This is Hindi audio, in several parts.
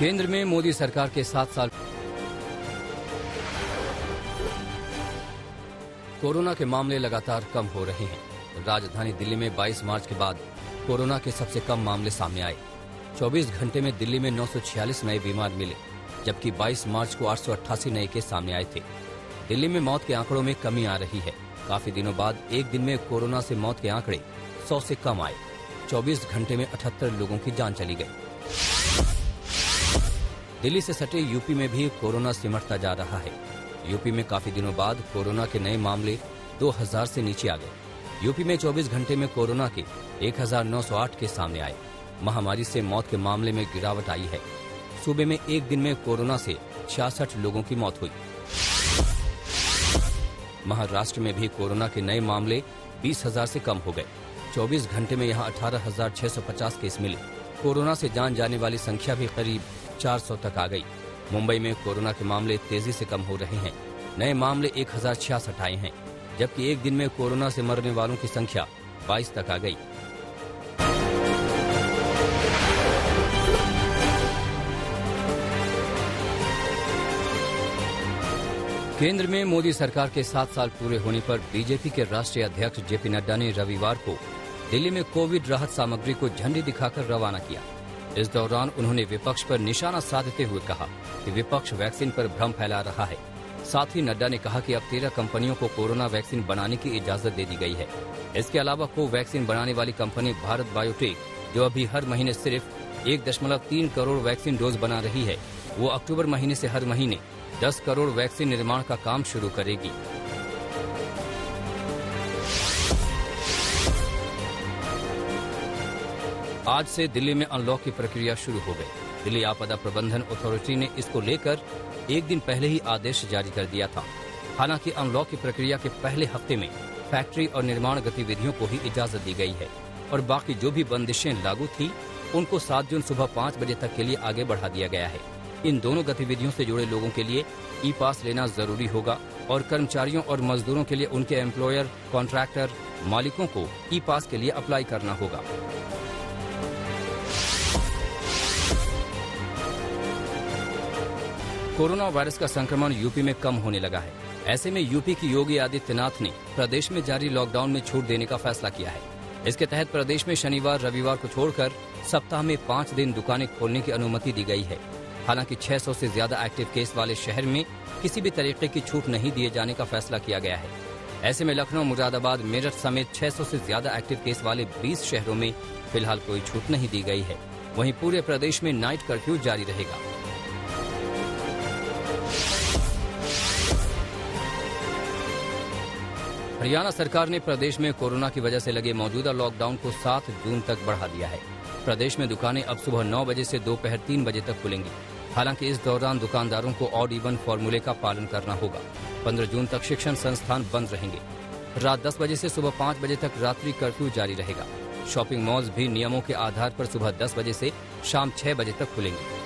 केंद्र में मोदी सरकार के 7 साल। कोरोना के मामले लगातार कम हो रहे हैं। राजधानी दिल्ली में 22 मार्च के बाद कोरोना के सबसे कम मामले सामने आए। 24 घंटे में दिल्ली में 946 नए बीमार मिले, जबकि 22 मार्च को 888 नए केस सामने आए थे। दिल्ली में मौत के आंकड़ों में कमी आ रही है। काफी दिनों बाद एक दिन में कोरोना से मौत के आंकड़े 100 से कम आए। 24 घंटे में 78 लोगों की जान चली गई। दिल्ली से सटे यूपी में भी कोरोना सिमटता जा रहा है। यूपी में काफी दिनों बाद कोरोना के नए मामले 2000 से नीचे आ गए। यूपी में 24 घंटे में कोरोना के 1908 के सामने आए। महामारी से मौत के मामले में गिरावट आई है। सूबे में एक दिन में कोरोना से 66 लोगों की मौत हुई। महाराष्ट्र में भी कोरोना के नए मामले 20,000 से कम हो गए। 24 घंटे में यहां 18,650 केस मिले। कोरोना से जान जाने वाली संख्या भी करीब 400 तक आ गई। मुंबई में कोरोना के मामले तेजी से कम हो रहे हैं। नए मामले 1066 आए हैं, जबकि एक दिन में कोरोना से मरने वालों की संख्या 22 तक आ गई। केंद्र में मोदी सरकार के 7 साल पूरे होने पर बीजेपी के राष्ट्रीय अध्यक्ष जेपी नड्डा ने रविवार को दिल्ली में कोविड राहत सामग्री को झंडी दिखाकर रवाना किया। इस दौरान उन्होंने विपक्ष पर निशाना साधते हुए कहा कि विपक्ष वैक्सीन पर भ्रम फैला रहा है। साथ ही नड्डा ने कहा कि अब 13 कंपनियों को कोरोना वैक्सीन बनाने की इजाजत दे दी गई है। इसके अलावा कोवैक्सीन बनाने वाली कंपनी भारत बायोटेक, जो अभी हर महीने सिर्फ 1.3 करोड़ वैक्सीन डोज बना रही है, वो अक्टूबर महीने से हर महीने 10 करोड़ वैक्सीन निर्माण का काम शुरू करेगी। आज से दिल्ली में अनलॉक की प्रक्रिया शुरू हो गई। दिल्ली आपदा प्रबंधन अथॉरिटी ने इसको लेकर एक दिन पहले ही आदेश जारी कर दिया था। हालांकि अनलॉक की प्रक्रिया के पहले हफ्ते में फैक्ट्री और निर्माण गतिविधियों को ही इजाजत दी गई है और बाकी जो भी बंदिशें लागू थी उनको 7 जून सुबह 5 बजे तक के लिए आगे बढ़ा दिया गया है। इन दोनों गतिविधियों से जुड़े लोगों के लिए ई पास लेना जरूरी होगा और कर्मचारियों और मजदूरों के लिए उनके एम्प्लॉयर, कॉन्ट्रैक्टर, मालिकों को ई पास के लिए अप्लाई करना होगा। कोरोना वायरस का संक्रमण यूपी में कम होने लगा है। ऐसे में यूपी की योगी आदित्यनाथ ने प्रदेश में जारी लॉकडाउन में छूट देने का फैसला किया है। इसके तहत प्रदेश में शनिवार, रविवार को छोड़कर सप्ताह में 5 दिन दुकानें खोलने की अनुमति दी गई है। हालांकि 600 से ज्यादा एक्टिव केस वाले शहर में किसी भी तरीके की छूट नहीं दिए जाने का फैसला किया गया है। ऐसे में लखनऊ, मुरादाबाद, मेरठ समेत 600 से ज्यादा एक्टिव केस वाले 20 शहरों में फिलहाल कोई छूट नहीं दी गई है। वहीं पूरे प्रदेश में नाइट कर्फ्यू जारी रहेगा। हरियाणा सरकार ने प्रदेश में कोरोना की वजह से लगे मौजूदा लॉकडाउन को 7 जून तक बढ़ा दिया है। प्रदेश में दुकानें अब सुबह 9 बजे से दोपहर 3 बजे तक खुलेंगी। हालांकि इस दौरान दुकानदारों को ऑड इवन फॉर्मूले का पालन करना होगा। 15 जून तक शिक्षण संस्थान बंद रहेंगे। रात 10 बजे से सुबह 5 बजे तक रात्रि कर्फ्यू जारी रहेगा। शॉपिंग मॉल्स भी नियमों के आधार पर सुबह 10 बजे से शाम 6 बजे तक खुलेंगे।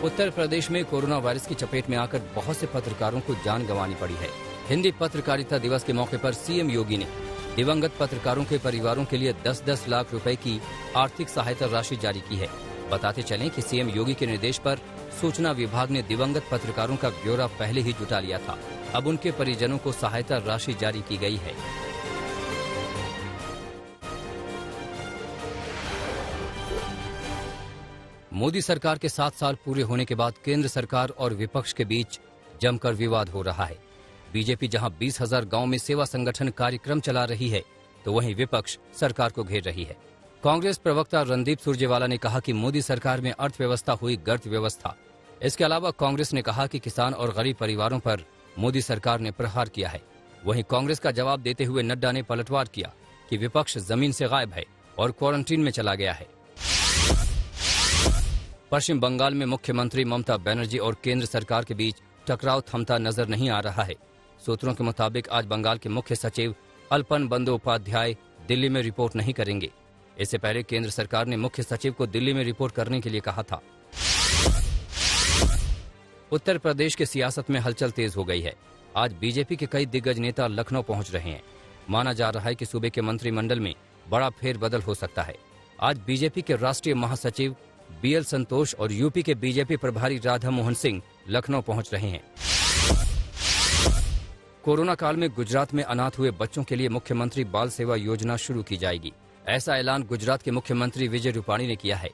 उत्तर प्रदेश में कोरोना वायरस की चपेट में आकर बहुत से पत्रकारों को जान गंवानी पड़ी है। हिंदी पत्रकारिता दिवस के मौके पर सीएम योगी ने दिवंगत पत्रकारों के परिवारों के लिए 10-10 लाख रुपए की आर्थिक सहायता राशि जारी की है। बताते चलें कि सीएम योगी के निर्देश पर सूचना विभाग ने दिवंगत पत्रकारों का ब्यौरा पहले ही जुटा लिया था। अब उनके परिजनों को सहायता राशि जारी की गई है। मोदी सरकार के 7 साल पूरे होने के बाद केंद्र सरकार और विपक्ष के बीच जमकर विवाद हो रहा है। बीजेपी जहां 20,000 गांव में सेवा संगठन कार्यक्रम चला रही है, तो वहीं विपक्ष सरकार को घेर रही है। कांग्रेस प्रवक्ता रणदीप सुरजेवाला ने कहा कि मोदी सरकार में अर्थव्यवस्था हुई गर्त व्यवस्था। इसके अलावा कांग्रेस ने कहा कि किसान और गरीब परिवारों पर मोदी सरकार ने प्रहार किया है। वहीं कांग्रेस का जवाब देते हुए नड्डा ने पलटवार किया कि विपक्ष जमीन से गायब है और क्वारंटीन में चला गया है। पश्चिम बंगाल में मुख्यमंत्री ममता बनर्जी और केंद्र सरकार के बीच टकराव थमता नजर नहीं आ रहा है। सूत्रों के मुताबिक आज बंगाल के मुख्य सचिव अल्पन बंदोपाध्याय दिल्ली में रिपोर्ट नहीं करेंगे। इससे पहले केंद्र सरकार ने मुख्य सचिव को दिल्ली में रिपोर्ट करने के लिए कहा था। उत्तर प्रदेश के सियासत में हलचल तेज हो गई है। आज बीजेपी के कई दिग्गज नेता लखनऊ पहुंच रहे हैं। माना जा रहा है कि सूबे के मंत्रिमंडल में बड़ा फेरबदल हो सकता है। आज बीजेपी के राष्ट्रीय महासचिव BL संतोष और यूपी के बीजेपी प्रभारी राधा मोहन सिंह लखनऊ पहुंच रहे हैं। कोरोना काल में गुजरात में अनाथ हुए बच्चों के लिए मुख्यमंत्री बाल सेवा योजना शुरू की जाएगी। ऐसा ऐलान गुजरात के मुख्यमंत्री विजय रूपाणी ने किया है।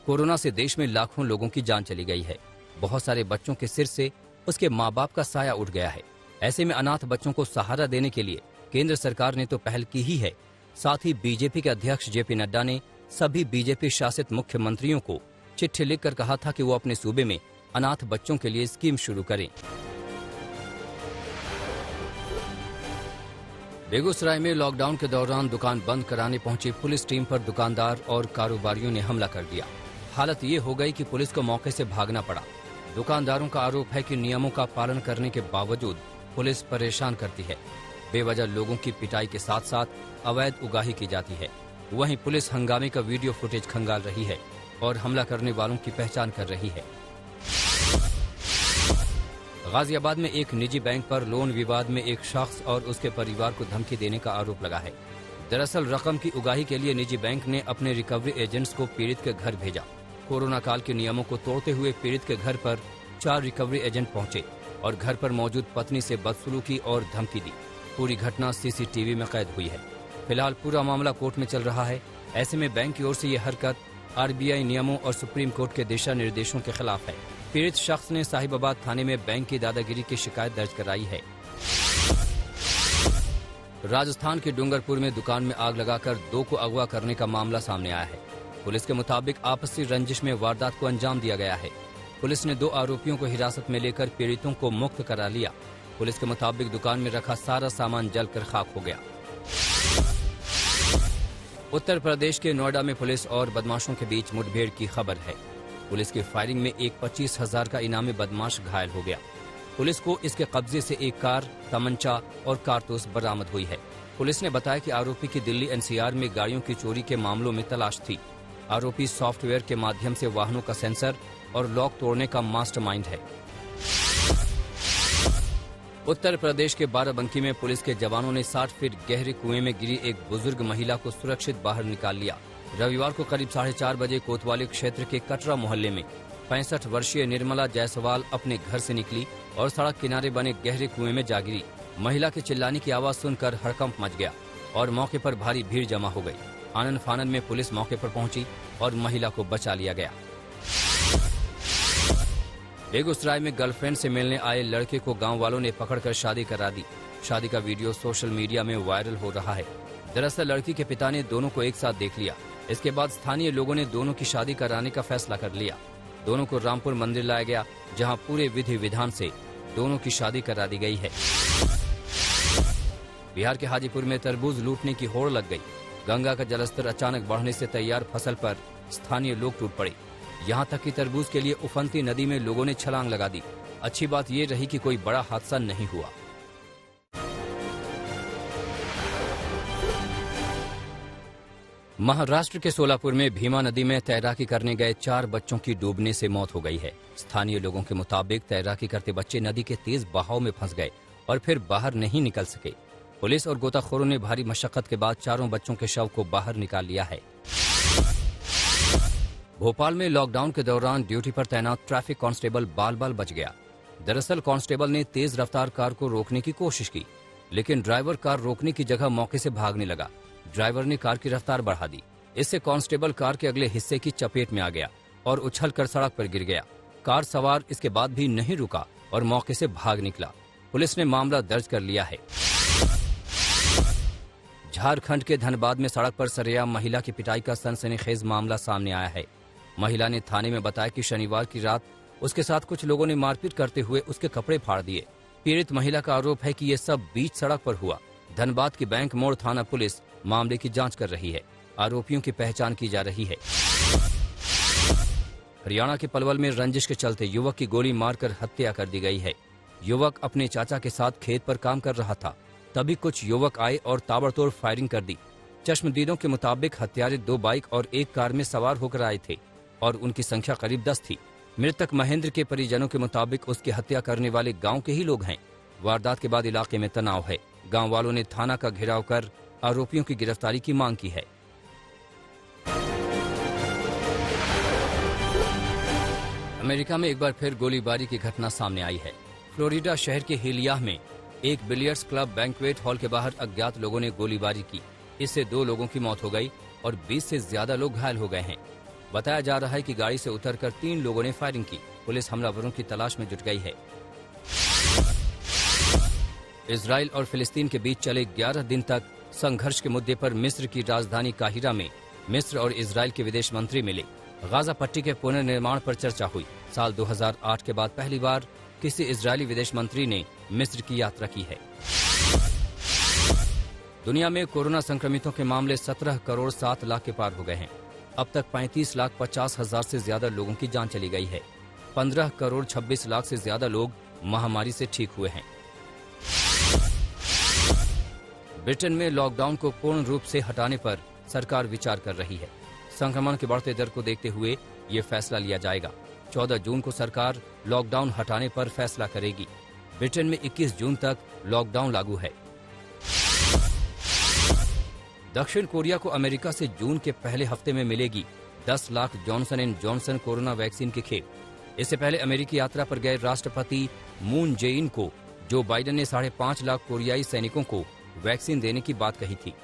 कोरोना से देश में लाखों लोगों की जान चली गई है। बहुत सारे बच्चों के सिर से उसके माँ बाप का साया उठ गया है। ऐसे में अनाथ बच्चों को सहारा देने के लिए केंद्र सरकार ने तो पहल की ही है, साथ ही बीजेपी के अध्यक्ष JP नड्डा ने सभी बीजेपी शासित मुख्यमंत्रियों को चिट्ठी लिखकर कहा था कि वो अपने सूबे में अनाथ बच्चों के लिए स्कीम शुरू करें। बेगूसराय में लॉकडाउन के दौरान दुकान बंद कराने पहुंची पुलिस टीम पर दुकानदार और कारोबारियों ने हमला कर दिया। हालत ये हो गई कि पुलिस को मौके से भागना पड़ा। दुकानदारों का आरोप है कि नियमों का पालन करने के बावजूद पुलिस परेशान करती है। बेवजह लोगों की पिटाई के साथ साथ अवैध उगाही की जाती है। वहीं पुलिस हंगामे का वीडियो फुटेज खंगाल रही है और हमला करने वालों की पहचान कर रही है। गाजियाबाद में एक निजी बैंक पर लोन विवाद में एक शख्स और उसके परिवार को धमकी देने का आरोप लगा है। दरअसल रकम की उगाही के लिए निजी बैंक ने अपने रिकवरी एजेंट्स को पीड़ित के घर भेजा। कोरोना काल के नियमों को तोड़ते हुए पीड़ित के घर पर 4 रिकवरी एजेंट पहुंचे और घर पर मौजूद पत्नी से बदसलूकी और धमकी दी। पूरी घटना CCTV में कैद हुई है। फिलहाल पूरा मामला कोर्ट में चल रहा है। ऐसे में बैंक की ओर से ये हरकत RBI नियमों और सुप्रीम कोर्ट के दिशा निर्देशों के खिलाफ है। पीड़ित शख्स ने साहिबाबाद थाने में बैंक की दादागिरी की शिकायत दर्ज कराई है। राजस्थान के डूंगरपुर में दुकान में आग लगाकर 2 को अगवा करने का मामला सामने आया है। पुलिस के मुताबिक आपसी रंजिश में वारदात को अंजाम दिया गया है। पुलिस ने 2 आरोपियों को हिरासत में लेकर पीड़ितों को मुक्त करा लिया। पुलिस के मुताबिक दुकान में रखा सारा सामान जलकर खाक हो गया। उत्तर प्रदेश के नोएडा में पुलिस और बदमाशों के बीच मुठभेड़ की खबर है। पुलिस की फायरिंग में एक 25,000 का इनामी बदमाश घायल हो गया। पुलिस को इसके कब्जे से एक कार, तमंचा और कारतूस बरामद हुई है। पुलिस ने बताया कि आरोपी की दिल्ली NCR में गाड़ियों की चोरी के मामलों में तलाश थी। आरोपी सॉफ्टवेयर के माध्यम से वाहनों का सेंसर और लॉक तोड़ने का मास्टरमाइंड है। उत्तर प्रदेश के बाराबंकी में पुलिस के जवानों ने 60 फीट गहरे कुएं में गिरी एक बुजुर्ग महिला को सुरक्षित बाहर निकाल लिया। रविवार को करीब 4:30 बजे कोतवाली क्षेत्र के कटरा मोहल्ले में 65 वर्षीय निर्मला जायसवाल अपने घर से निकली और सड़क किनारे बने गहरे कुएं में जा गिरी। महिला के चिल्लाने की आवाज सुनकर हड़कंप मच गया और मौके पर भारी भीड़ जमा हो गई। आनन फानन में पुलिस मौके पर पहुंची और महिला को बचा लिया गया। बेगूसराय में गर्लफ्रेंड से मिलने आए लड़के को गांव वालों ने पकड़कर शादी करा दी। शादी का वीडियो सोशल मीडिया में वायरल हो रहा है। दरअसल लड़की के पिता ने दोनों को एक साथ देख लिया। इसके बाद स्थानीय लोगों ने दोनों की शादी कराने का फैसला कर लिया। दोनों को रामपुर मंदिर लाया गया, जहां पूरे विधि विधान से दोनों की शादी करा दी गई है। बिहार के हाजीपुर में तरबूज लूटने की होड़ लग गई। गंगा का जलस्तर अचानक बढ़ने से तैयार फसल पर स्थानीय लोग टूट पड़े। यहाँ तक कि तरबूज के लिए उफनती नदी में लोगों ने छलांग लगा दी। अच्छी बात ये रही कि कोई बड़ा हादसा नहीं हुआ। महाराष्ट्र के सोलापुर में भीमा नदी में तैराकी करने गए 4 बच्चों की डूबने से मौत हो गई है। स्थानीय लोगों के मुताबिक तैराकी करते बच्चे नदी के तेज बहाव में फंस गए और फिर बाहर नहीं निकल सके। पुलिस और गोताखोरों ने भारी मशक्कत के बाद चारों बच्चों के शव को बाहर निकाल लिया है। भोपाल में लॉकडाउन के दौरान ड्यूटी पर तैनात ट्रैफिक कांस्टेबल बाल बाल बच गया। दरअसल कांस्टेबल ने तेज रफ्तार कार को रोकने की कोशिश की, लेकिन ड्राइवर कार रोकने की जगह मौके से भागने लगा। ड्राइवर ने कार की रफ्तार बढ़ा दी। इससे कांस्टेबल कार के अगले हिस्से की चपेट में आ गया और उछलकर सड़क पर गिर गया। कार सवार इसके बाद भी नहीं रुका और मौके से भाग निकला। पुलिस ने मामला दर्ज कर लिया है। झारखंड के धनबाद में सड़क पर सरेआम महिला की पिटाई का सनसनीखेज मामला सामने आया है। महिला ने थाने में बताया कि शनिवार की रात उसके साथ कुछ लोगों ने मारपीट करते हुए उसके कपड़े फाड़ दिए। पीड़ित महिला का आरोप है कि ये सब बीच सड़क पर हुआ। धनबाद की बैंक मोड़ थाना पुलिस मामले की जांच कर रही है। आरोपियों की पहचान की जा रही है। हरियाणा के पलवल में रंजिश के चलते युवक की गोली मारकर हत्या कर दी गई है। युवक अपने चाचा के साथ खेत पर काम कर रहा था, तभी कुछ युवक आए और ताबड़तोड़ फायरिंग कर दी। चश्मदीदों के मुताबिक हत्यारे 2 बाइक और 1 कार में सवार होकर आए थे और उनकी संख्या करीब 10 थी। मृतक महेंद्र के परिजनों के मुताबिक उसकी हत्या करने वाले गांव के ही लोग हैं। वारदात के बाद इलाके में तनाव है। गांव वालों ने थाना का घेराव कर आरोपियों की गिरफ्तारी की मांग की है। अमेरिका में एक बार फिर गोलीबारी की घटना सामने आई है। फ्लोरिडा शहर के हिलियाह में एक बिलियर्ड्स क्लब बैंक्वेट हॉल के बाहर अज्ञात लोगों ने गोलीबारी की। इससे 2 लोगों की मौत हो गई और 20 से ज्यादा लोग घायल हो गए हैं। बताया जा रहा है कि गाड़ी से उतरकर 3 लोगों ने फायरिंग की। पुलिस हमलावरों की तलाश में जुट गई है। इजराइल और फिलिस्तीन के बीच चले 11 दिन तक संघर्ष के मुद्दे पर मिस्र की राजधानी काहिरा में मिस्र और इजराइल के विदेश मंत्री मिले। गाजा पट्टी के पुनर्निर्माण पर चर्चा हुई। साल 2008 के बाद पहली बार किसी इजरायली विदेश मंत्री ने मिस्र की यात्रा की है। दुनिया में कोरोना संक्रमितों के मामले 17 करोड़ 7 लाख के पार हो गए हैं। अब तक 35,50,000 से ज्यादा लोगों की जान चली गई है। 15 करोड़ 26 लाख से ज्यादा लोग महामारी से ठीक हुए हैं। ब्रिटेन में लॉकडाउन को पूर्ण रूप से हटाने पर सरकार विचार कर रही है। संक्रमण के बढ़ते दर को देखते हुए ये फैसला लिया जाएगा। 14 जून को सरकार लॉकडाउन हटाने पर फैसला करेगी। ब्रिटेन में 21 जून तक लॉकडाउन लागू है। दक्षिण कोरिया को अमेरिका से जून के पहले हफ्ते में मिलेगी 10 lakh Johnson and Johnson corona vaccine की खेप। इससे पहले अमेरिकी यात्रा पर गए राष्ट्रपति मून जे-इन को जो बाइडेन ने 5.5 लाख कोरियाई सैनिकों को वैक्सीन देने की बात कही थी।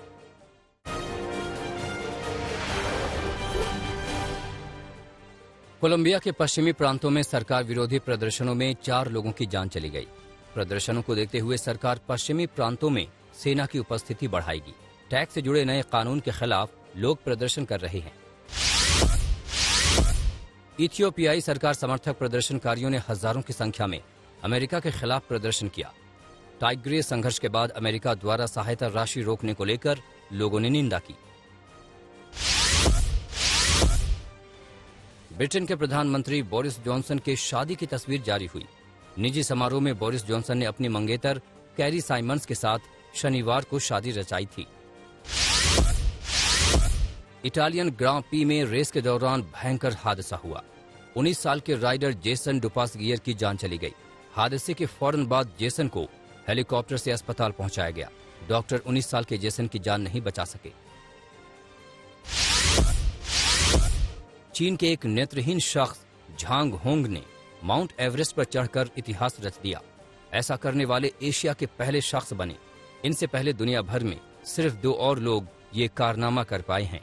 कोलंबिया के पश्चिमी प्रांतों में सरकार विरोधी प्रदर्शनों में 4 लोगों की जान चली गई। प्रदर्शनों को देखते हुए सरकार पश्चिमी प्रांतों में सेना की उपस्थिति बढ़ाएगी। टैक्स से जुड़े नए कानून के खिलाफ लोग प्रदर्शन कर रहे हैं। इथियोपियाई सरकार समर्थक प्रदर्शनकारियों ने हजारों की संख्या में अमेरिका के खिलाफ प्रदर्शन किया। टाइग्रे संघर्ष के बाद अमेरिका द्वारा सहायता राशि रोकने को लेकर लोगों ने निंदा की। ब्रिटेन के प्रधानमंत्री बोरिस जॉनसन के शादी की तस्वीर जारी हुई। निजी समारोह में बोरिस जॉनसन ने अपनी मंगेतर कैरी साइमंस के साथ शनिवार को शादी रचाई थी। इटालियन ग्रां पी में रेस के दौरान भयंकर हादसा हुआ। 19 साल के राइडर जेसन डुपासगियर की जान चली गई। हादसे के फौरन बाद जेसन को हेलीकॉप्टर से अस्पताल पहुंचाया गया। डॉक्टर 19 साल के जेसन की जान नहीं बचा सके। चीन के एक नेत्रहीन शख्स झांग होंग ने माउंट एवरेस्ट पर चढ़कर इतिहास रच दिया। ऐसा करने वाले एशिया के पहले शख्स बने। इनसे पहले दुनिया भर में सिर्फ 2 और लोग ये कारनामा कर पाए हैं।